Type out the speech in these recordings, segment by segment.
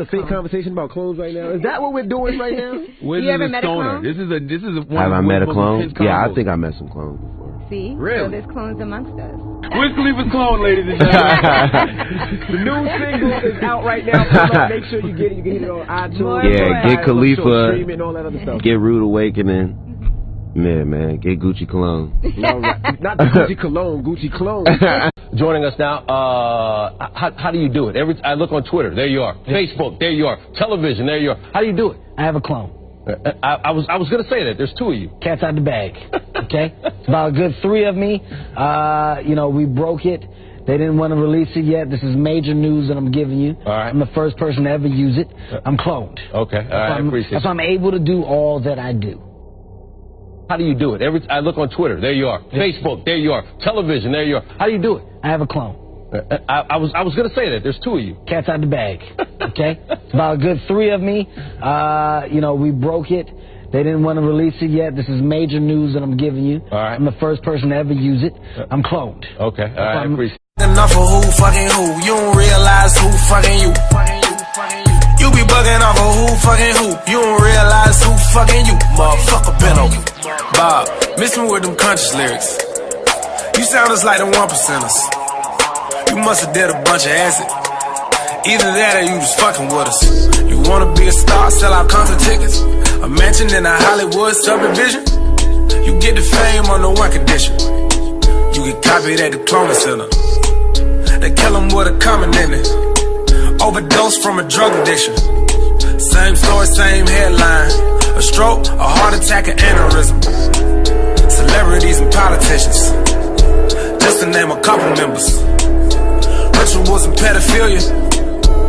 a fake conversation about clones right now? Is that what we're doing right now? You ever met a clone? This is one. Have I met a clone? Yeah, I think I met some clones before. See? Really? So there's clones amongst us. Where's Khalifa's clone, ladies and gentlemen? The new single is out right now. So make sure you get it. You can get it on iTunes. Yeah, get Khalifa. Stream it and all that other stuff. Get Rude Awakening. Yeah, man. Get Gucci Cologne. All right. Not the Gucci Cologne, Gucci Clone. Joining us now, how do you do it? I look on Twitter, there you are. Facebook, there you are. Television, there you are. How do you do it? I have a clone. I was going to say that. There's two of you. Cat's out the bag. Okay? It's about a good 3 of me. You know, we broke it. They didn't want to release it yet. This is major news that I'm giving you. All right. I'm the first person to ever use it. I'm cloned. Okay. All right. I appreciate it. That's why I'm able to do all that I do. How do you do it? I look on Twitter, there you are. Facebook, there you are. Television, there you are. How do you do it? I have a clone. I was going to say that. There's two of you. Cat's out the bag. Okay? It's about a good 3 of me. You know, we broke it. They didn't want to release it yet. This is major news that I'm giving you. All right. I'm the first person to ever use it. I'm cloned. Okay. All right. I appreciate it. Enough of who fucking who. You don't realize who fucking you. You be bugging off of who fucking who. You don't realize who fucking you. Motherfucker been over. Bob, miss me with them conscious lyrics. You sound just like the 1%ers. You must have did a bunch of acid. Either that or you just fucking with us. You wanna be a star, sell out concert tickets. A mansion in a Hollywood subdivision. You get the fame on the one condition. You get copied at the cloning center. They kill them with a comment in it. Overdose from a drug addiction. Same story, same headline. A stroke, a heart attack, an aneurysm. Celebrities and politicians, just to name a couple members. Rituals and pedophilia,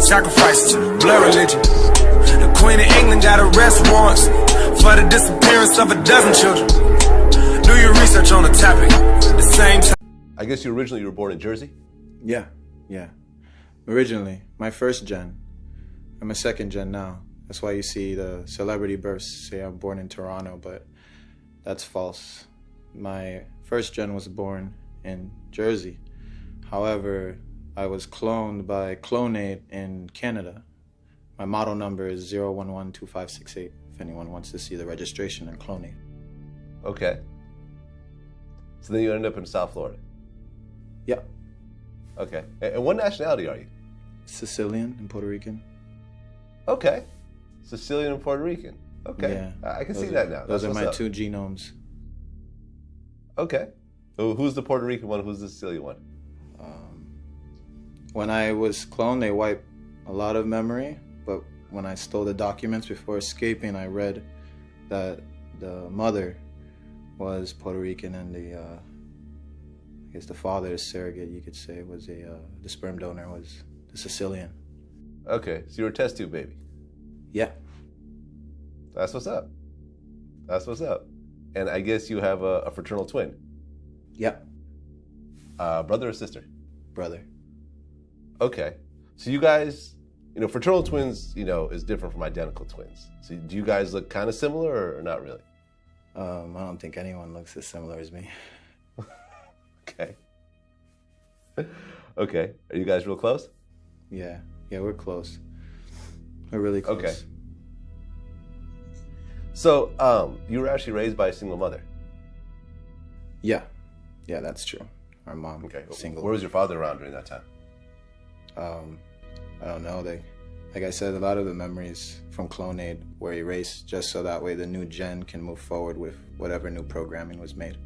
sacrifices, blood religion. The Queen of England got arrest warrants for the disappearance of a dozen children. Do your research on the topic. At the same time, I guess you were born in Jersey? Yeah. Originally, my first gen. I'm a second gen now. That's why you see the celebrity births say I'm born in Toronto, but that's false. My first gen was born in Jersey. However, I was cloned by Clonade in Canada. My model number is 0112568, if anyone wants to see the registration in Clonade. Okay. So then you ended up in South Florida? Yeah. Okay. And what nationality are you? Sicilian and Puerto Rican. Okay. Sicilian and Puerto Rican. Okay. Yeah. I can see that now. Those are my up. 2 genomes. Okay. So who's the Puerto Rican one? Who's the Sicilian one? When I was cloned, they wiped a lot of memory, but when I stole the documents before escaping, I read that the mother was Puerto Rican and I guess the father's surrogate, you could say, was the sperm donor was the Sicilian. Okay, so you're a test tube baby. Yeah. That's what's up. That's what's up. And I guess you have a fraternal twin. Yeah. Brother or sister? Brother. Okay. So you guys, fraternal twins, is different from identical twins. So do you guys look kind of similar or not really? I don't think anyone looks as similar as me. Okay. Okay. Are you guys real close? Yeah, we're close. We're really close. Okay. So, you were actually raised by a single mother? Yeah, that's true. Our mom, okay. Single. Where was your father around during that time? I don't know. Like I said, a lot of the memories from Clonade were erased just so that way the new gen can move forward with whatever new programming was made.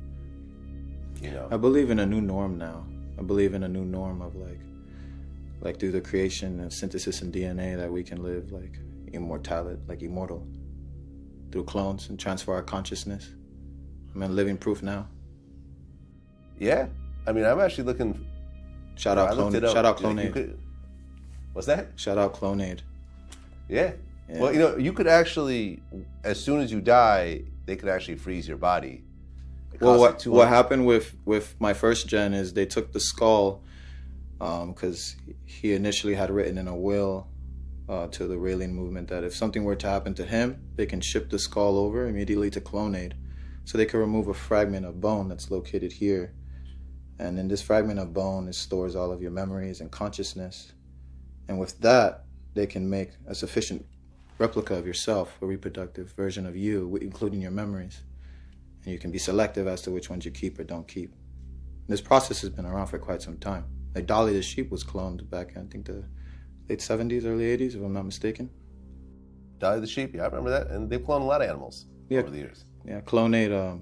I believe in a new norm now. I believe in a new norm of like through the creation of synthesis and DNA that we can live like immortal through clones and transfer our consciousness. I'm in living proof now. Yeah. I mean, I'm actually looking... Shout out Clonade. What's that? Shout out Clonade. Yeah. Well, you could actually, as soon as you die, they could actually freeze your body. Well, what happened with my first gen is they took the skull because he initially had written in a will to the Raelian movement that if something were to happen to him, they can ship the skull over immediately to Clonade. So they can remove a fragment of bone that's located here. And in this fragment of bone, it stores all of your memories and consciousness. And with that, they can make a sufficient replica of yourself, a reproductive version of you, including your memories. And you can be selective as to which ones you keep or don't keep. This process has been around for quite some time. Like Dolly the sheep was cloned back in, I think, the late 70s, early 80s, if I'm not mistaken. Dolly the sheep, yeah, I remember that. And they've cloned a lot of animals over the years. Yeah, Clonate, I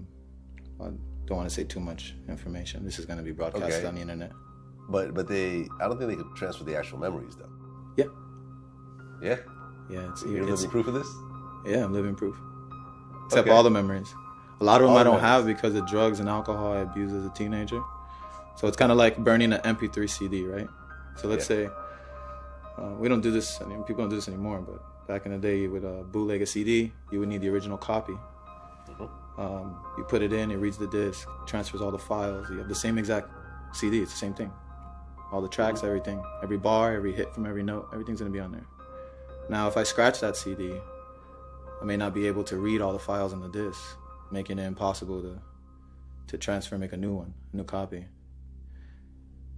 don't want to say too much information. This is going to be broadcasted on the internet. But I don't think they could transfer the actual memories, though. Yeah. Yeah? Yeah. You're living proof of this? Yeah, I'm living proof. Except all the memories. A lot of them I don't have because of drugs and alcohol I abused as a teenager. So it's kind of like burning an MP3 CD, right? So let's say, we don't do this, people don't do this anymore, but back in the day, you would bootleg a CD, you would need the original copy. You put it in, it reads the disc, transfers all the files. You have the same exact CD, it's the same thing. All the tracks, everything, every bar, every hit from every note, everything's gonna be on there. Now, if I scratch that CD, I may not be able to read all the files on the disc, making it impossible to transfer and make a new one, a new copy.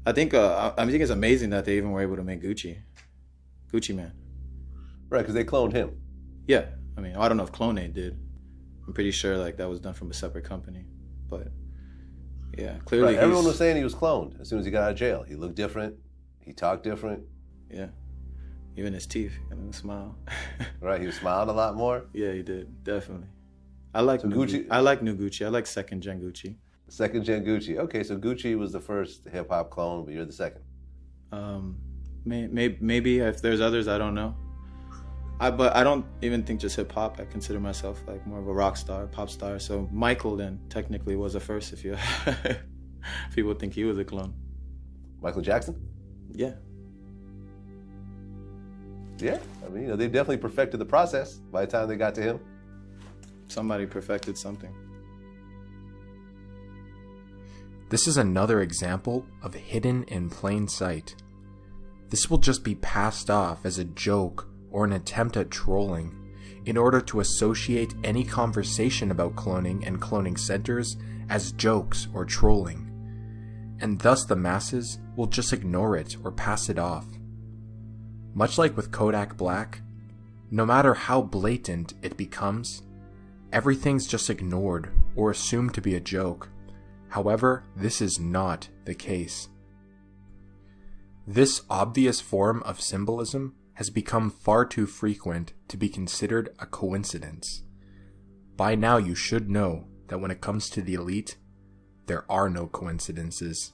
I think it's amazing that they even were able to make Gucci Man. Right, because they cloned him. Yeah, I mean, I don't know if Clonate did. I'm pretty sure like that was done from a separate company, but yeah, clearly. Right. Everyone was saying he was cloned as soon as he got out of jail. He looked different. He talked different. Yeah, even his teeth, and a smile. Right, he was smiling a lot more. Yeah, he did, definitely. I like Gucci. I like new Gucci. I like second gen Gucci. Second gen Gucci. Okay, so Gucci was the first hip hop clone, but you're the second. Maybe if there's others, I don't know. But I don't even think just hip hop. I consider myself like more of a rock star, pop star. So Michael then technically was the first. If you people think he was a clone. Michael Jackson. Yeah. Yeah, I mean, they definitely perfected the process by the time they got to him. Somebody perfected something. This is another example of hidden in plain sight. This will just be passed off as a joke or an attempt at trolling in order to associate any conversation about cloning and cloning centers as jokes or trolling, and thus the masses will just ignore it or pass it off. Much like with Kodak Black, no matter how blatant it becomes, everything's just ignored or assumed to be a joke. However, this is not the case. This obvious form of symbolism has become far too frequent to be considered a coincidence. By now you should know that when it comes to the elite, there are no coincidences.